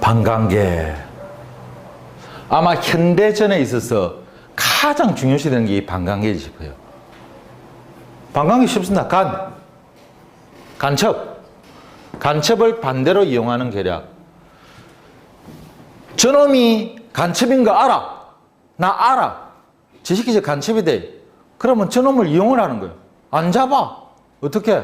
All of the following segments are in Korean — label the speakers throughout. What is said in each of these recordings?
Speaker 1: 방광계. 아마 현대전에 있어서 가장 중요시되는 게 이 방광계지 싶어요. 방광계 쉽습니다. 간첩. 간첩을 반대로 이용하는 계략. 저놈이 간첩인 거 알아. 나 알아. 지식기적 간첩이 돼. 그러면 저놈을 이용을 하는 거예요. 안 잡아. 어떻게?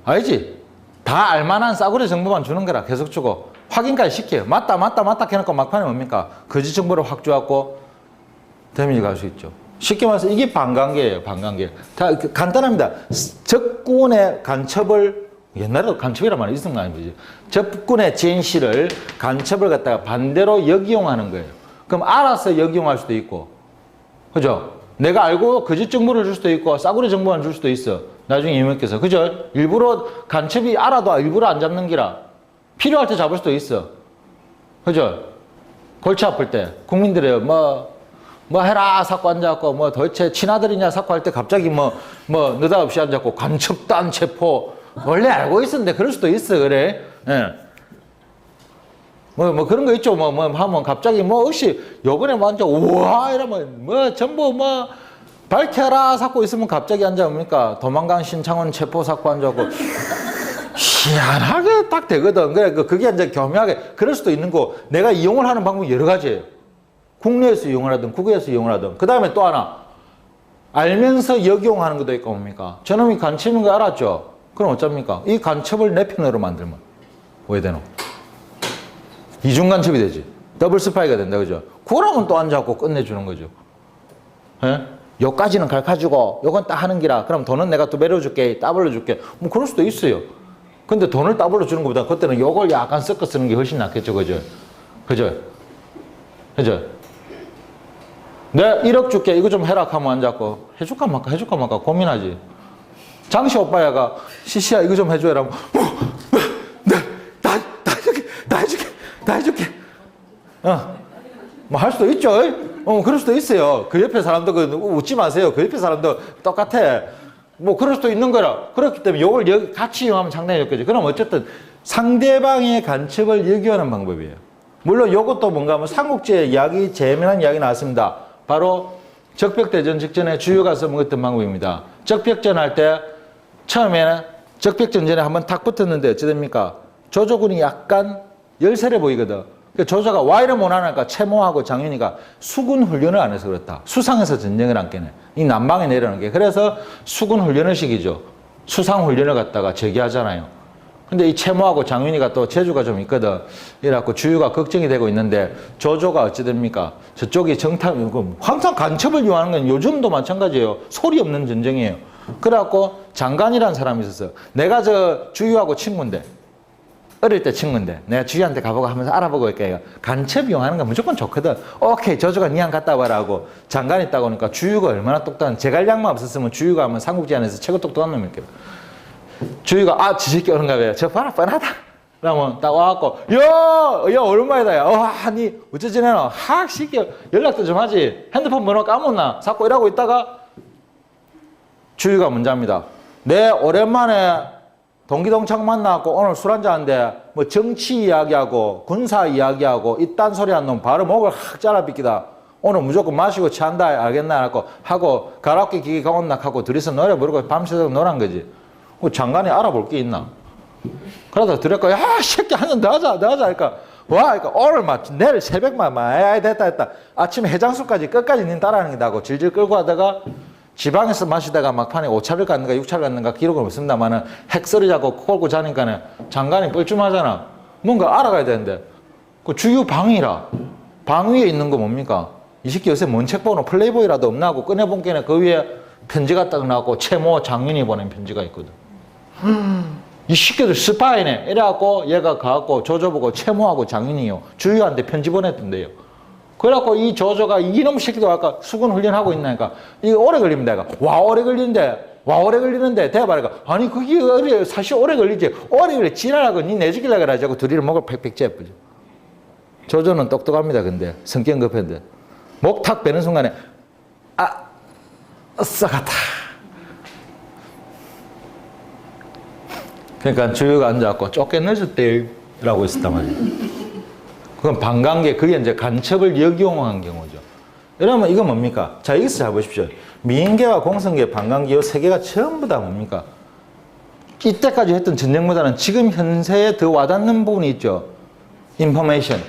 Speaker 1: 알지? 다 알만한 싸구려 정보만 주는 거라. 계속 주고. 확인까지 시켜요. 맞다 해놓고 막판에 뭡니까? 거짓 정보를 확 줘갖고 데미지 갈 수 있죠. 쉽게 말해서 이게 방광계예요. 방광계. 다 간단합니다. 적군의 간첩을, 옛날에도 간첩이란 말이 있었던 거 아니지? 적군의 진실을, 간첩을 갖다가 반대로 역이용하는 거예요. 그럼 알아서 역이용할 수도 있고, 그죠? 내가 알고 거짓 정보를 줄 수도 있고 싸구려 정보만 줄 수도 있어. 나중에 이모께서, 그죠? 일부러 간첩이 알아도 일부러 안 잡는 기라. 필요할 때 잡을 수도 있어. 그죠? 골치 아플 때 국민들의 뭐 해라 사고 앉아갖고 도대체 친아들이냐 사고 할 때 갑자기 느닷없이 앉아갖고 간첩단 체포. 원래 알고 있었는데 그럴 수도 있어. 그래. 예. 그런 거 있죠. 하면 갑자기 혹시 요번에 앉아 우와 이러면 전부 밝혀라 사고 있으면 갑자기 앉아옵니까? 도망간 신창원 체포 사고 앉아갖고 희한하게 딱 되거든. 그래, 그게 이제 교묘하게 그럴 수도 있는 거. 내가 이용을 하는 방법이 여러 가지예요. 국내에서 이용을 하든 국외에서 이용을 하든. 그 다음에 또 하나, 알면서 역이용하는 것도 있고 뭡니까? 저놈이 간첩인 거 알았죠? 그럼 어쩝니까? 이 간첩을 내 편으로 만들면 왜 되노? 이중 간첩이 되지. 더블 스파이가 된다, 그죠? 그러면 또 앉아갖고 끝내주는 거죠. 예? 요까지는 가르쳐주고 요건 딱 하는 기라. 그럼 돈은 내가 또 매려줄게, 따블로 줄게. 그럴 수도 있어요. 근데 돈을 따블로 주는 것보다 그때는 요걸 약간 섞어 쓰는 게 훨씬 낫겠죠, 그죠? 그죠? 내가 1억 줄게, 이거 좀 해라 하면 앉았고, 해줄까 말까 고민하지. 장시 오빠야가, 시시야, 이거 좀 해줘야 하면, 다 해줄게. 할 수도 있죠. 그럴 수도 있어요. 그 옆에 사람도 웃지 마세요. 그 옆에 사람도 똑같아. 그럴 수도 있는 거라. 그렇기 때문에 요걸 같이 이용하면 상당히 좋겠죠. 그럼 어쨌든 상대방의 간첩을 역이용하는 방법이에요. 물론 요것도 뭔가 하면 삼국지의 이야기, 재미난 이야기 나왔습니다. 바로 적벽대전 직전에 주요가 써먹었던 방법입니다. 적벽전 할 때 처음에는 적벽전 전에 한번 탁 붙었는데 어찌 됩니까? 조조군이 약간 열세려 보이거든. 조조가 와 이러면 못하니까 채모하고 장윤이가 수군 훈련을 안 해서 그렇다. 수상에서 전쟁을 안 깨네. 이 남방에 내려오는 게. 그래서 수군 훈련을 시키죠. 수상 훈련을 갖다가 저기하잖아요. 근데 이 채모하고 장윤이가 또 재주가 좀 있거든. 이래갖고 주유가 걱정이 되고 있는데 조조가 어찌 됩니까? 저쪽이 항상 간첩을 이용하는 건 요즘도 마찬가지예요. 소리 없는 전쟁이에요. 그래갖고 장관이라는 사람이 있었어. 내가 주유하고 친구인데. 어릴 때 친구인데 내가 주희한테 가보고 하면서 알아보고 있게 간첩 이용하는 건 무조건 좋거든. 오케이, 조조가 니한 갔다 와라 하고 장관 있다고 하니까 주유가 얼마나 똑똑한, 제갈량만 없었으면 주유가 하면 삼국지 안에서 최고 똑똑한 놈일게요. 주유가 지새끼 오는가 봐요. 저 봐라 뻔하다. 그러면 딱 와갖고 야 오랜만이다. 야 니 어째 지내노? 시끼 연락도 좀 하지. 핸드폰 번호 까먹나? 자꾸 이러고 있다가 주유가 문자입니다. 내 오랜만에 동기동창 만나갖고 오늘 술 한잔하는데 정치 이야기하고 군사 이야기하고 이딴 소리 한 놈 바로 목을 확 잘라비끼다. 오늘 무조건 마시고 취한다 알겠나 하고 가라오케 기계 가온나 하고 둘이서 노래 부르고 밤새도록 노란 거지. 장관이 알아볼 게 있나? 그러다 들을까? 야 새끼 한 잔 더 하자 하니까 그러니까 오늘 내일 새벽만 됐다 아침에 해장술까지 끝까지 닌 따라하는 게다고 질질 끌고 하다가 지방에서 마시다가 막판에 5차를 갔는가 6차를 갔는가 기록은 없습니다만은 핵소리 자고 콜고 자니까는 장관이 뻘쭘하잖아. 뭔가 알아가야 되는데 그 주유 방위라. 방위에 있는 거 뭡니까? 이 새끼 요새 뭔 책 보노? 플레이보이라도 없나 하고 꺼내본 게는 그 위에 편지가 딱 나왔고 채모 장윤이 보낸 편지가 있거든. 이 새끼들 스파이네. 이래갖고 얘가 가갖고 조조보고 채모하고 장윤이요 주유한테 편지 보냈던데요. 그래갖고 이 조조가 이놈 새끼도 아까 수군 훈련하고 있나니까 이거 오래 걸립니다. 내가 와 오래 걸리는데 대봐라니까 아니 그게 사실 오래 걸리지. 오래 걸리 지나라고 니 내주길라 그러자고 둘이를 목을 팩팩 째쁘죠. 조조는 똑똑합니다. 근데 성격 급한데 목 탁 베는 순간에 썩었다. 그러니까 주유가 앉아갖고 쫓겨 늦었대. 라고 있었단 말이에요. 그건 반관계, 그게 이제 간첩을 역이용한 경우죠. 여러분, 이거 뭡니까? 자, 여기서 잘 보십시오. 미인계와 공성계, 반관계, 이 세 개가 전부 다 뭡니까? 이때까지 했던 전쟁보다는 지금 현세에 더 와닿는 부분이 있죠. 인포메이션,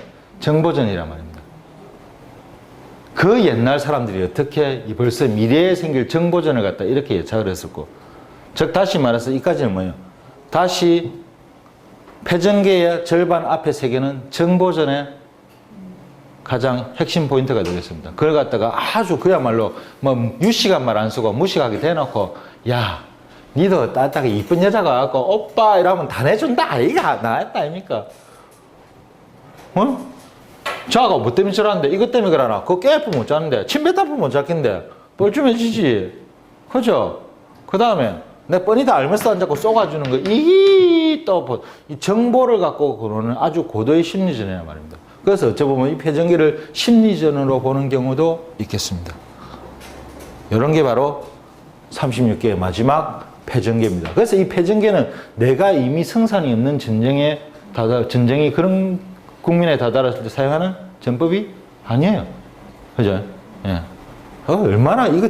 Speaker 1: 정보전이란 말입니다. 그 옛날 사람들이 어떻게 벌써 미래에 생길 정보전을 갖다 이렇게 예측을 했었고, 즉, 다시 말해서 이까지는 뭐예요? 다시 패전계의 절반 앞에 세 개는 정보전의 가장 핵심 포인트가 되겠습니다. 그걸 갖다가 아주 그야말로 뭐 유식한 말 안 쓰고 무식하게 대놓고, 야, 니도 따뜻하게 이쁜 여자가 갖고 오빠 이러면 다 내준다. 이가 나였다 아닙니까? 어? 자가 뭐 때문에 저러는데 이것 때문에 그러나? 그거 깨프 못 자는데 침 뱉다 못 잡긴데 뻘 좀 해주지. 그죠? 그 다음에 내 뻔히 다 알면서 안 잡고 쏘가주는 거, 이 또 이 정보를 갖고 그러는 아주 고도의 심리전이란 말입니다. 그래서 어찌 보면 이 패전기를 심리전으로 보는 경우도 있겠습니다. 이런 게 바로 36개의 마지막 패전계입니다. 그래서 이 패전계는 내가 이미 성산이 없는 전쟁이 그런 국민에 다다랐을 때 사용하는 전법이 아니에요. 그죠? 예. 얼마나 이거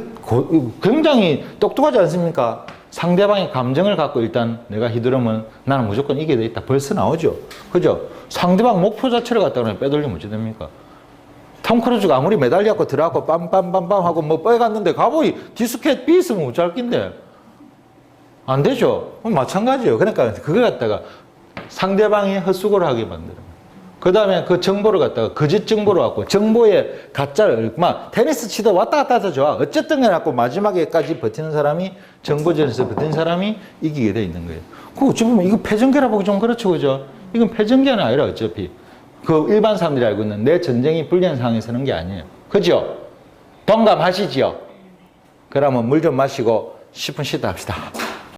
Speaker 1: 굉장히 똑똑하지 않습니까? 상대방의 감정을 갖고 일단 내가 휘두르면 나는 무조건 이기게 돼 있다. 벌써 나오죠. 그죠? 상대방 목표 자체를 갖다가 빼돌리면 어찌 됩니까? 톰 크루즈가 아무리 메달리 갖고 들어가고 빰빰빰빰 하고 뭐 뻘갔는데 가보이 디스켓 B 있으면 못 잡긴데. 안 되죠. 마찬가지예요. 그러니까 그걸 갖다가 상대방이 헛수고를 하게 만들어요. 그 다음에 그 정보를 갖다가 거짓 정보를 갖고 정보의 가짜를 막 테니스 치다 왔다 갔다 해서 좋아. 어쨌든 해갖고 마지막에까지 버티는 사람이 정보전에서 버티는 사람이 이기게 돼 있는 거예요. 그 어찌 보면 이거 패전계라 보기 좀 그렇죠. 그죠? 이건 패전계는 아니라 어차피 그 일반 사람들이 알고 있는 내 전쟁이 불리한 상황에 서는 게 아니에요. 그죠? 동감하시지요? 그러면 물 좀 마시고 10분 쉬다 합시다.